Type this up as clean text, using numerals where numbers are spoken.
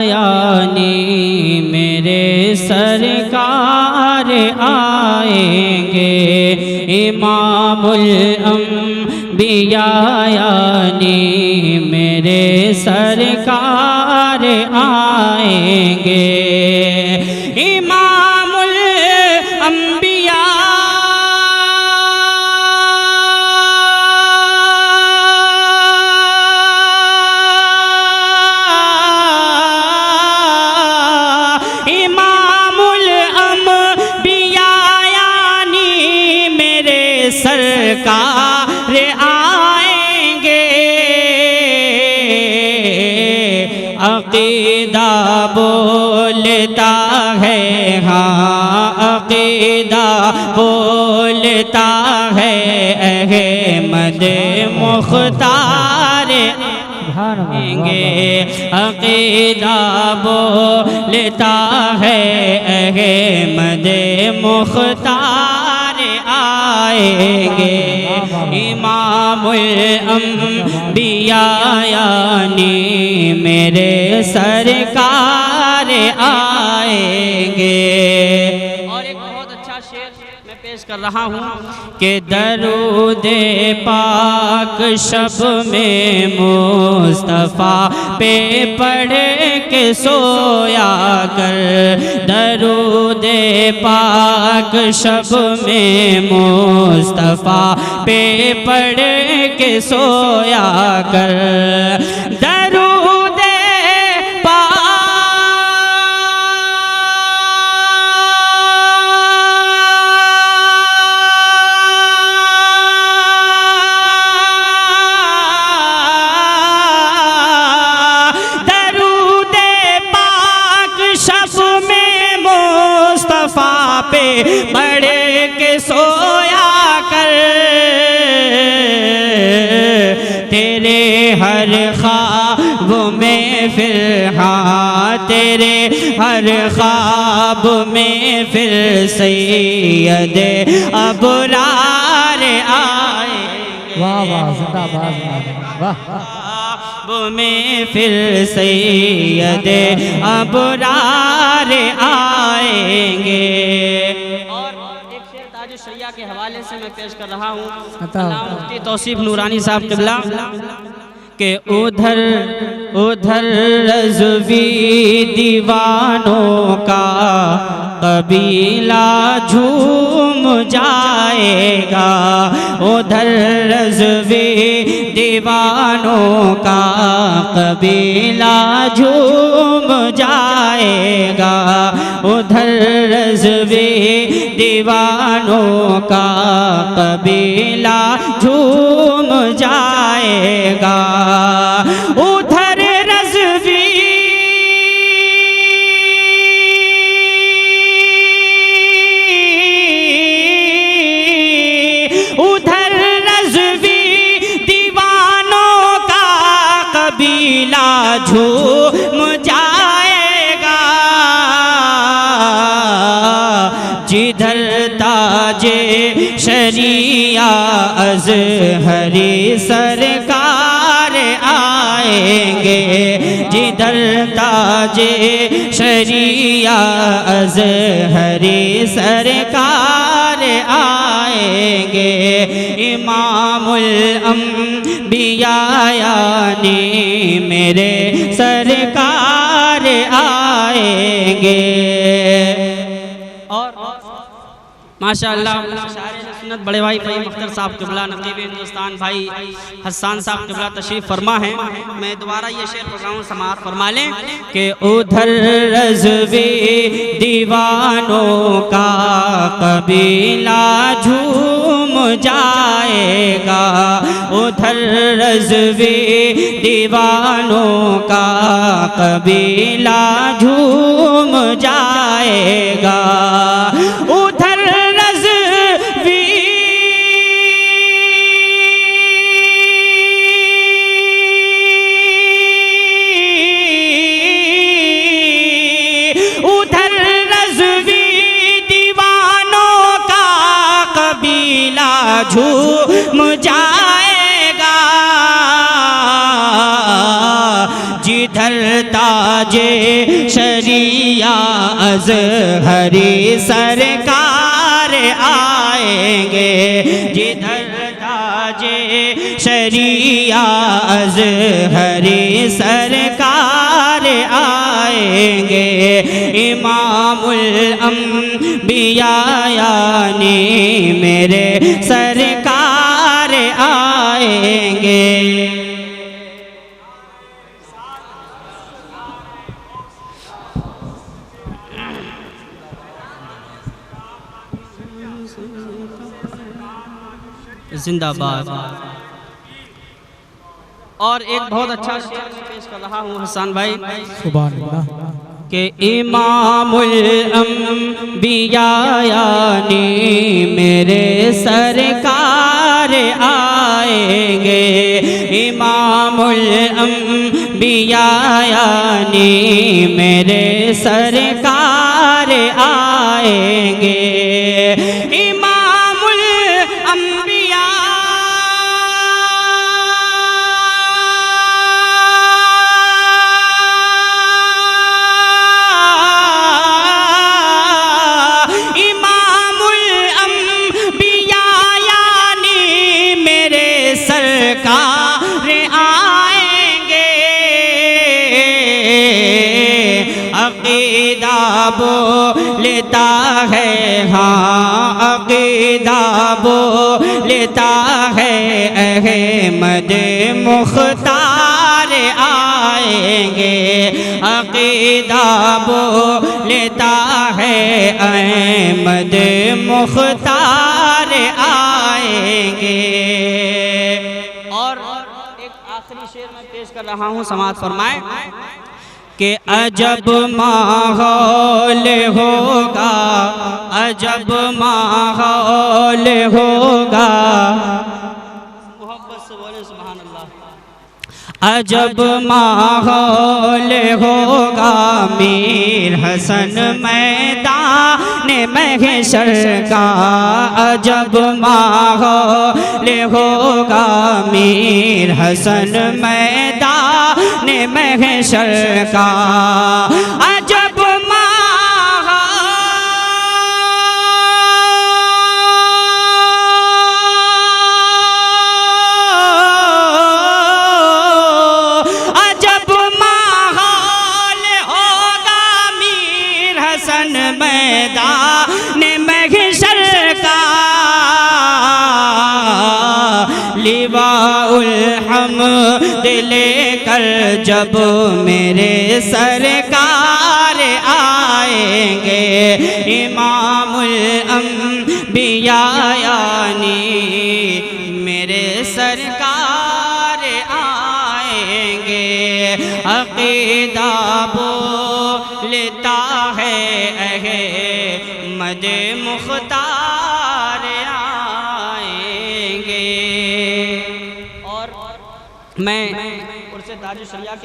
यानी मेरे सरकार आएंगे, इमामुल अंबिया यानी मेरे सरकार आएंगे। इमामुल अंबिया सरकार आएंगे, अक़ीदा बोलता है, हाँ अक़ीदा बोलता है, अहमद मुख्तार आएंगे, अक़ीदा बोलता है, अहमद मुख्तार आएंगे। इमामुल अंबिया यानी मेरे सरकार आएंगे। और एक बहुत अच्छा शेर मैं पेश कर रहा हूँ कि दरूदे पाक शब में मुस्तफ़ा पे पढ़ के सोया कर, दरूदे पाक शब में मुस्तफ़ा पे पढ़ के सोया कर, दरूदे पढ़ के सोया कर, तेरे हर ख्वाब में फिर, हाँ तेरे हर ख्वाब में फिर सैयद अबरार आए। वाह वाह जिंदाबाद वाह। में फिर सैयद अबरार आएंगे। और एक शेर ताज शरिया के हवाले से मैं पेश कर रहा हूँ, मुफ्ती तौसीफ नूरानी साहब क़िबला के उधर उधर रज़वी दीवानों का कबीला झूम जाएगा, उधर रज़वी दीवानों का कबीला झूम जाएगा, उधर रज़वी दीवानों का कबीला झूम जाएगा, उधर रज़वी कबीला झूम जाएगा, जिधर ताजे शरिया अज़हरी सरकार आएंगे, जिधर ताजे शरिया अज़हरी सरकार आएंगे, इमामुल अंबिया यानी मेरे सरकार आएंगे। और माशाअल्लाह सुन्नत बड़े भाई फ़हीम अख्तर साहब क़िबला, नक़ीब हिंदुस्तान भाई हसन साहब क़िबला तशरीफ़ फरमा है। मैं दोबारा ये शेर पढ़ाऊँ, समाअत फरमा लें कि उधर रज़वी दीवानों का कबीला झूम जाएगा, उधर रज़वी दीवानों का कबीला झूम जाएगा, उधर झूम जाएगा, जिधर ताज ताजे शरिया अज़हरी सरकार आएंगे, जिधर ताजे शरिया अज़हरी सरकार आएंगे। इमामुल अंबिया यानी मेरे सरकार आएंगे। जिंदाबाद। और एक बहुत अच्छा शेर पेश कर रहा हूँ हसन भाई, सुभान अल्लाह, कि इमामुल अंबिया यानी मेरे सरकार आएंगे। इमामुल अंबिया यानी मेरे सरकार आएंगे। इमामुल अंबिया सरकार आएंगे। अक़ीदा बोलता है, हाँ अक़ीदा बोलता है, अहमद मुख्तार आएंगे। अक़ीदा बोलता है, अहमद मुख्तार आएंगे। और एक आखिरी शेर में पेश कर रहा हूँ, समाअत फरमाए कि अजब माहौल होगा, अजब माहौल होगा, मोहब्बत से बोले सुभान अल्लाह। अजब माहौल होगा मीर हसन मैदान महशर का। अजब माहौल होगा मीर हसन मैदान महशर का। अजब मैदान महशर का। लिवाउल हम्द लेकर जब मेरे सरकार आएंगे। इमामुल अंबिया यानी मेरे सरकार आएंगे। अक़ीदा बोलता है, अहमद मुख्तार आएंगे। और मैं उर्से ताज शरिया